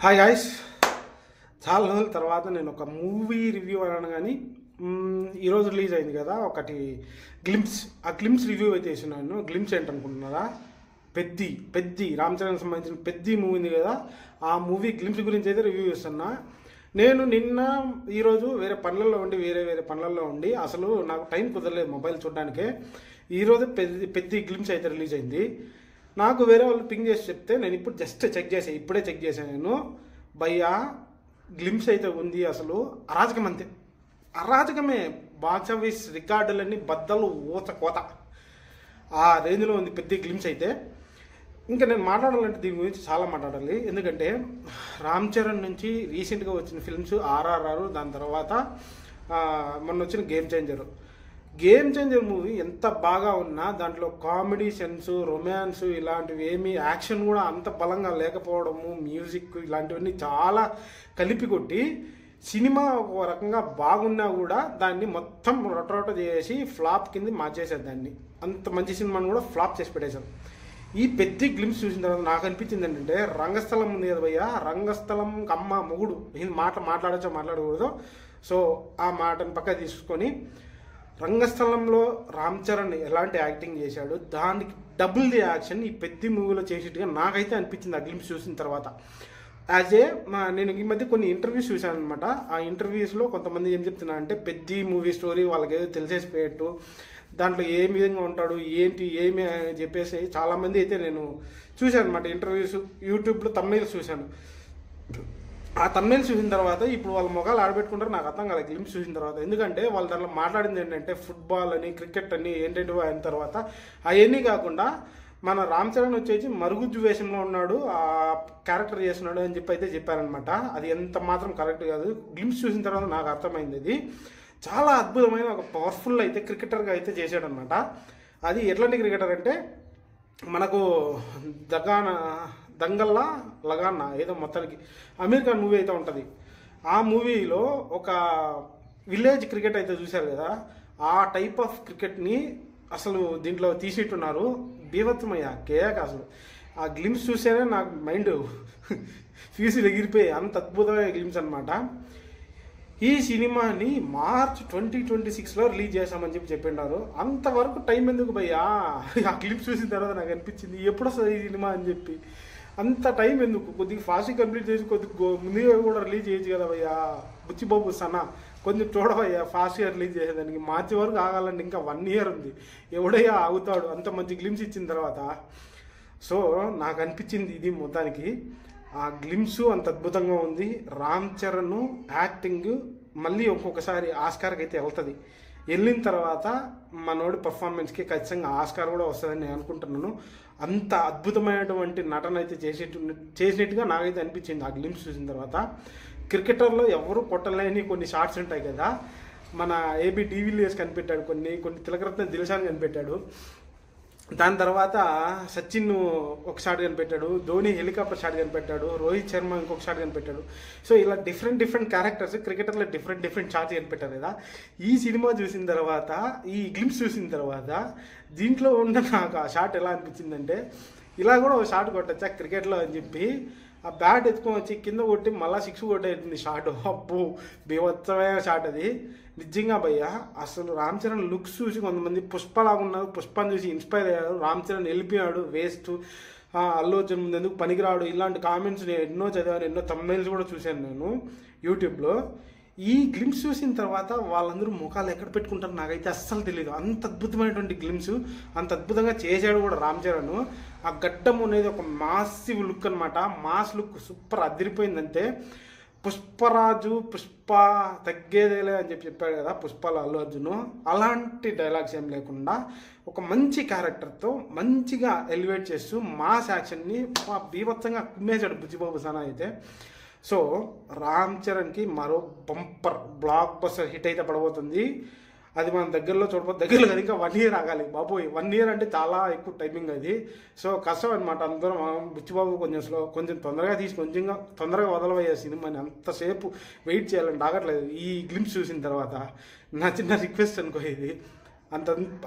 Hi guys, చాలా రోజుల తర్వాత నేను ఒక మూవీ రివ్యూ అన్నాను. కానీ ఈరోజు రిలీజ్ అయింది కదా ఒకటి గ్లిమ్స్. ఆ గ్లిమ్స్ రివ్యూ అయితే వేసినాను. గ్లిమ్స్ ఏంటనుకుంటున్నారా? పెద్ది రామ్ చరణ్ సంబంధించిన పెద్ది మూవీ ఉంది కదా, ఆ మూవీ గ్లిమ్స్ గురించి అయితే రివ్యూ చేస్తున్నా. నేను నిన్న ఈరోజు వేరే పనులలో ఉండి అసలు నాకు టైం కుదరలేదు మొబైల్ చూడడానికే. ఈరోజు పెద్ది గ్లిమ్స్ అయితే రిలీజ్ అయింది. నాకు వేరే వాళ్ళు పింగ్ చేసి చెప్తే నేను ఇప్పుడు జస్ట్ ఇప్పుడే చెక్ చేశాను. నేను భయ్యా గ్లిమ్స్ అయితే ఉంది, అసలు అరాజకం, అంతే అరాజకమే. బాక్స్ ఆఫీస్ రికార్డులన్నీ బద్దలు కోత ఆ రేంజ్లో ఉంది పెద్ద గ్లిమ్స్ అయితే. ఇంకా నేను మాట్లాడాలంటే దీని గురించి చాలా మాట్లాడాలి. ఎందుకంటే రామ్ చరణ్ నుంచి రీసెంట్గా వచ్చిన ఫిల్మ్స్ ఆర్ఆర్ఆర్, దాని తర్వాత మొన్న వచ్చిన గేమ్ చేంజర్ మూవీ ఎంత బాగా ఉన్నా దాంట్లో కామెడీ సెన్స్, రొమాన్స్ ఇలాంటివి ఏమి, యాక్షన్ కూడా అంత బలంగా లేకపోవడము, మ్యూజిక్ ఇలాంటివన్నీ చాలా కలిపి కొట్టి సినిమా ఒక రకంగా బాగున్నా కూడా దాన్ని మొత్తం రొట చేసి ఫ్లాప్ కింద మార్చేశారు. దాన్ని అంత మంచి సినిమాని కూడా ఫ్లాప్ చేసి పెట్టేశారు. ఈ పెద్ద గ్లిమ్స్ చూసిన తర్వాత నాకు అనిపించింది ఏంటంటే, రంగస్థలం ఉంది కదా భయ్య, రంగస్థలం అమ్మ మొగుడు మాట్లాడచ్చో మాట్లాడకూడదు, సో ఆ మాటను పక్క తీసుకొని రంగస్థలంలో రామ్ చరణ్ ఎలాంటి యాక్టింగ్ చేశాడు, దానికి డబుల్ ది యాక్షన్ ఈ పెద్ద మూవీలో చేసేట్టుగా నాకైతే అనిపించింది ఆ గ్లిమ్స్ చూసిన తర్వాత. నేను ఈ మధ్య కొన్ని ఇంటర్వ్యూస్ చూశాను అనమాట. ఆ ఇంటర్వ్యూస్లో కొంతమంది ఏం చెప్తున్నా అంటే, పెద్ద మూవీ స్టోరీ వాళ్ళకి ఏదో తెలిసేసిపోయేట్టు, దాంట్లో ఏ విధంగా ఉంటాడు ఏంటి ఏమి అని చెప్పేసి చాలామంది అయితే నేను చూశాను అనమాట. ఇంటర్వ్యూస్ యూట్యూబ్లో తమ్నైల్స్ చూశాను. ఆ తమ్నైల్స్ చూసిన తర్వాత ఇప్పుడు వాళ్ళ మొఖాలు ఆడబెట్టుకుంటారు నాకు అర్థం కాలేదు గ్లిమ్స్ చూసిన తర్వాత. ఎందుకంటే వాళ్ళ దాంట్లో మాట్లాడింది ఏంటంటే ఫుట్బాల్ అని, క్రికెట్ అని, ఏంటంటే అయిన తర్వాత అవన్నీ కాకుండా మన రామ్ చరణ్ వచ్చేసి మరుగుజ్జు వేషంలో ఉన్నాడు, ఆ క్యారెక్టర్ చేస్తున్నాడు అని చెప్పి అయితే చెప్పారనమాట. అది ఎంత మాత్రం కరెక్ట్ కాదు. గ్లిమ్స్ చూసిన తర్వాత నాకు అర్థమైంది అది చాలా అద్భుతమైన ఒక పవర్ఫుల్ అయితే క్రికెటర్గా అయితే చేశాడనమాట. అది ఎట్లాంటి క్రికెటర్ అంటే, మనకు దంగల్లా లగాన్నా ఏదో మొత్తానికి అమీర్ ఖాన్ మూవీ అయితే ఉంటుంది. ఆ మూవీలో ఒక విలేజ్ క్రికెట్ అయితే చూశారు కదా, ఆ టైప్ ఆఫ్ క్రికెట్ని అసలు దీంట్లో తీసిట్టున్నారు. బీభత్సమయ్యా కేక. అసలు ఆ గ్లిమ్స్ చూసేనే నాకు మైండ్ ఫీజులు ఎగిరిపోయి అంత అద్భుతమైన గ్లిమ్స్ అనమాట. ఈ సినిమాని మార్చ్ 2026లో రిలీజ్ చేస్తామని చెప్పిన్నారు. అంతవరకు టైం ఎందుకు భయ్యా? ఆ క్లిప్స్ చూసిన తర్వాత నాకు అనిపించింది ఎప్పుడు వస్తుంది ఈ సినిమా అని చెప్పి. అంత టైం ఎందుకు? కొద్దిగా ఫాస్ట్గా కంప్లీట్ చేసి కొద్దిగా ముందుగా కూడా రిలీజ్ చేయొచ్చు కదా భయ్యా. బుచ్చిబాబు సనా కొంచెం చూడవయ్యా, ఫాస్ట్గా రిలీజ్ చేసేదానికి. మార్చి వరకు ఆగాలంటే ఇంకా 1 year ఉంది. ఎవడయ్యా ఆగుతాడు అంత మంచి గ్లిమ్స్ ఇచ్చిన తర్వాత? సో నాకు అనిపించింది ఇది మొత్తానికి. ఆ గ్లిమ్స్ అంత అద్భుతంగా ఉంది. రామ్ చరణ్ యాక్టింగ్ మళ్ళీ ఒక్కొక్కసారి ఆస్కార్కి అయితే వెళ్తుంది. వెళ్ళిన తర్వాత మనోడి పర్ఫార్మెన్స్కి ఖచ్చితంగా ఆస్కార్ కూడా వస్తుందని నేను అనుకుంటున్నాను. అంత అద్భుతమైనటువంటి నటన అయితే చేసినట్టుగా నాకైతే అనిపించింది ఆ గ్లిమ్స్ చూసిన తర్వాత. క్రికెటర్లో ఎవరు కొట్టలేని కొన్ని షాట్స్ ఉంటాయి కదా, మన ఏబీ డివిలియర్స్ కనిపెట్టాడు, కొన్ని తిలకరత్న దిల్షాన్ కనిపెట్టాడు, దాని తర్వాత సచిన్ ఒక షాట్ కనిపెట్టాడు, ధోని హెలికాప్టర్ షాట్ కనిపెట్టాడు, రోహిత్ శర్మ ఇంకొక షాట్ కనిపెట్టాడు. సో ఇలా డిఫరెంట్ క్యారెక్టర్స్ క్రికెటర్లో డిఫరెంట్ షాట్స్ కనిపెట్టారు కదా. ఈ సినిమా చూసిన తర్వాత, ఈ గ్లిమ్స్ చూసిన తర్వాత దీంట్లో ఉన్న నాకు ఆ షాట్ ఎలా అనిపించిందంటే, ఇలా కూడా ఒక షాట్ కొట్టచ్చా క్రికెట్లో అని చెప్పి ఆ బ్యాట్ ఎత్తుకొని వచ్చి కింద కొట్టి మళ్ళీ 6 కొట్టేస్తుంది షాట్. అబ్బో బీభత్సమైన షాట్ అది నిజంగా భయ్యా. అసలు రామ్ చరణ్ లుక్స్ చూసి కొంతమంది పుష్పలాగా ఉన్నారు, పుష్పాన్ని చూసి ఇన్స్పైర్ అయ్యారు. రామ్ చరణ్ వెళ్ళిపోయాడు, వేస్ట్, అల్లు అర్జున్ ముందు ఎందుకు పనికిరాడు, ఇలాంటి కామెంట్స్ నేను ఎన్నో చదివాను, ఎన్నో తమ్నైల్స్ కూడా చూశాను నేను యూట్యూబ్లో. ఈ గ్లిమ్స్ చూసిన తర్వాత వాళ్ళందరూ ముఖాలు ఎక్కడ పెట్టుకుంటారు నాకైతే అస్సలు తెలియదు. అంత అద్భుతమైనటువంటి గ్లిమ్స్, అంత అద్భుతంగా చేశాడు కూడా రామ్ చరణ్. ఆ గడ్డం అనేది ఒక మాసివ్ లుక్ అనమాట, మాస్ లుక్ సూపర్ అదిరిపోయిందంటే. పుష్ప తగ్గేదేలే అని చెప్పాడు కదా పుష్పలో అల్లు అర్జున్. అలాంటి డైలాగ్స్ ఏం లేకుండా ఒక మంచి క్యారెక్టర్తో మంచిగా ఎలివేట్ చేస్తూ మాస్ యాక్షన్ని బీభత్సంగా కుమ్మేశాడు బుచ్చిబాబు సనా అయితే. సో రామ్ చరణ్కి మరో బంపర్ బ్లాక్ బస్టర్ హిట్ అయితే పడబోతుంది. అది మనం దగ్గరలో దగ్గరలో కదా, ఇంకా 1 year ఆగాలి బాబోయ్. 1 year అంటే చాలా ఎక్కువ టైమింగ్ అది. సో కష్టం అనమాట. అందరం బుచ్చిబాబు కొంచెం తొందరగా తీసి తొందరగా వదలవయ్యే సినిమాని అంతసేపు వెయిట్ చేయాలని ఆగట్లేదు. ఈ గ్లిమ్స్ చూసిన తర్వాత నా చిన్న రిక్వెస్ట్ అనుకో ఇది.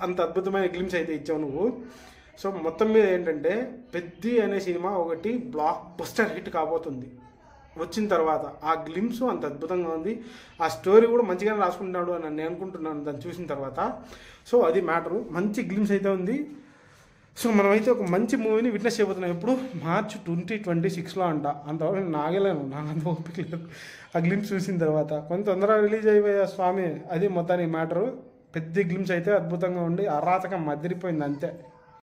అంత అద్భుతమైన గ్లిమ్స్ అయితే ఇచ్చావు నువ్వు. సో మొత్తం మీద ఏంటంటే, పెద్ది అనే సినిమా ఒకటి బ్లాక్ బస్టర్ హిట్ కాబోతుంది. వచ్చిన తర్వాత ఆ గ్లిమ్స్ అంత అద్భుతంగా ఉంది. ఆ స్టోరీ కూడా మంచిగానే రాసుకుంటున్నాడు అని నేను అనుకుంటున్నాను దాన్ని చూసిన తర్వాత. సో అది మ్యాటరు. మంచి గ్లిమ్స్ అయితే ఉంది. సో మనమైతే ఒక మంచి మూవీని విట్నెస్ చేయబోతున్నాం. ఇప్పుడు మార్చ్ 2026లో అంట. అంతవరకు నేను ఆగలేను, నాకు అంత ఓపిక లేదు ఆ గ్లిమ్స్ చూసిన తర్వాత. కొంచెం తొందరగా రిలీజ్ అయిపోయా స్వామి. అది మొత్తానికి మ్యాటరు. పెద్ద గ్లిమ్స్ అయితే అద్భుతంగా ఉండి అరాచకం మదిరిపోయింది అంతే.